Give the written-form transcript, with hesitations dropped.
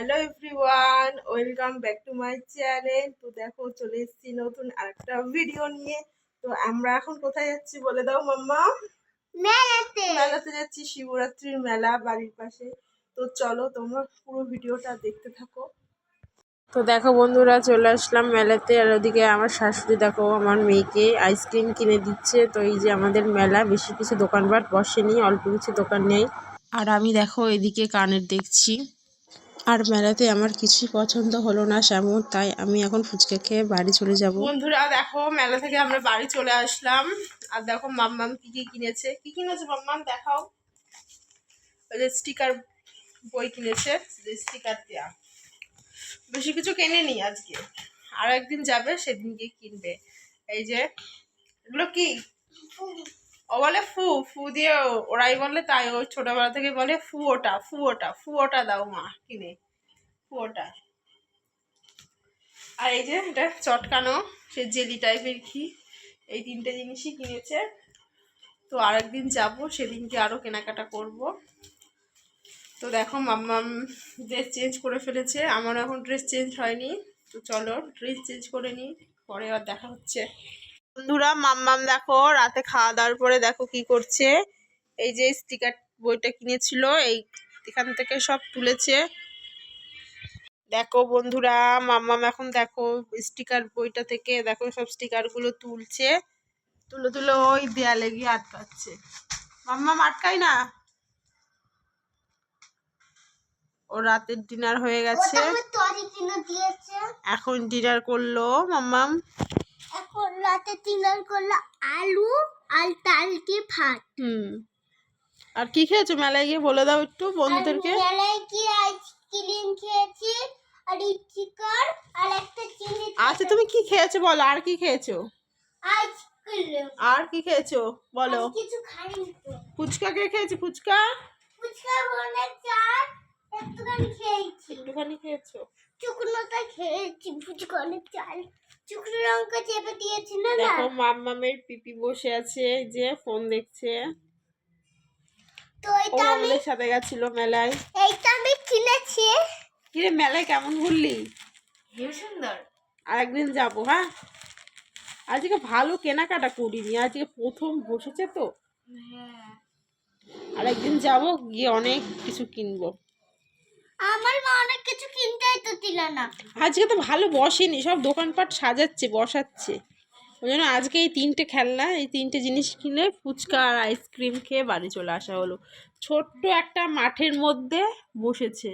Hello everyone, welcome back to my channel. তো দেখো চলে এসেছি নতুন আরেকটা ভিডিও নিয়ে। তো আমরা এখন কোথায় যাচ্ছি বলে দাও মাম্মা? মেলাতে যাচ্ছি, শিবরাত্রির মেলা বাড়ির পাশে। তো চলো তোমরা পুরো ভিডিওটা দেখতে থাকো। তো দেখো বন্ধুরা, চলে আসলাম মেলাতে। আর ওদিকে আমার শাশুড়ি দেখো আমার মেয়েকে আইসক্রিম কিনে দিচ্ছে। তো এই যে আমাদের মেলা, বেশি কিছু দোকানপাট বসেনি, অল্প কিছু দোকান নেই। আর আমি দেখো এদিকে কানের দেখছি। আর মেলাতে আমার কিছুই পছন্দ হলো না সেমন, তাই আমি এখন ফুচকা খেয়ে বাড়ি চলে যাব। বন্ধুরা দেখো মেলা থেকে আমরা বাড়ি চলে আসলাম। আর দেখো মাম্মাম কি কি কিনেছে। কি কিনেছে মাম্মাম দেখাও। ওই যে স্টিকার বই কিনেছে, যে স্টিকার দেওয়া। বেশি কিছু কেনেনি আজকে, আর একদিন যাবে সেদিন গিয়ে কিনবে। এই যে এগুলো কি, ও বলে ফু ফু দিয়ে, ওরাই বলে তাই। ও ছোটবেলা থেকে বলে ফু ওটা ফু ওটা ফু ওটা দাও মা কিনে, ফু ওটা। আর এই যে এটা চটকানো সে জেলি টাইপের কি, এই তিনটে জিনিসই কিনেছে। তো আরেকদিন যাব, সেদিনকে আরো কেনাকাটা করব। তো দেখো মাম্মাম ড্রেস চেঞ্জ করে ফেলেছে, আমারও এখন ড্রেস চেঞ্জ হয়নি। তো চলো ড্রেস চেঞ্জ করে নিই, পরে আর দেখা হচ্ছে। বন্ধুরা মাম্মাম দেখো রাতে খাওয়া দাওয়ার পরে দেখো কি করছে। এই যে স্টিকার বইটা কিনেছিল, এই এখান থেকে সব তুলেছে। দেখো বন্ধুরা মাম্মাম এখন দেখো স্টিকার বইটা থেকে দেখো সব স্টিকার গুলো তুলছে। তুলে তুলে ওই দেয়ালে গিয়ে আটকাচ্ছে। মাম্মাম আটকাই না। ও রাতের ডিনার হয়ে গেছে, এখন ডিনার করলো মাম্মাম। এখন রাতে ডিনার করলো আলু আর ডাল দিয়ে ভাত। আর কি খেয়েছো মেলায় গিয়ে বলে দাও একটু বন্ধুদেরকে। মেলায় গিয়ে আইসক্রিম খেয়েছি আর চিকেন আর একটা চিনি। আচ্ছা তুমি কি খেয়েছো বলো, আর কি খেয়েছো? আইসক্রিম। আর কি খেয়েছো বলো? কিছু খাইনি তো। ফুচকা কে খেয়েছো? ফুচকা ফুচকা বলে চাট একটুখানি খেয়েছি। একটুখানি খেয়েছো? শুকনোটা খেয়েছি, ফুচকা চাল শুকনো লঙ্কা চেপে দিয়েছি না। দেখো মাম্মামের পিপি বসে আছে, যে ফোন দেখছে। তো ও এটা আমাদের সাথে গেছিল মেলায়। এইটা আমি কিনেছি। কিরে মেলায় কেমন ঘুরলি? হেউ সুন্দর। আরেকদিন যাবো হ্যাঁ। আজকে ভালো কেনাকাটা করিনি, আজকে প্রথম বসেছে তো। হ্যাঁ, আরেকদিন যাবো, গিয়ে অনেক কিছু কিনবো। আমার মা অনেক কিছু কিনতেই তো দিল না। আজকে তো ভালো বসেনি, সব দোকানপাট সাজাচ্ছে বসাচ্ছে। ওই জন্য আজকে এই তিনটে খেলনা, এই তিনটে জিনিস কিনে ফুচকা আর আইসক্রিম খেয়ে বাড়ি চলে আসা হলো। ছোট্ট একটা মাঠের মধ্যে বসেছে।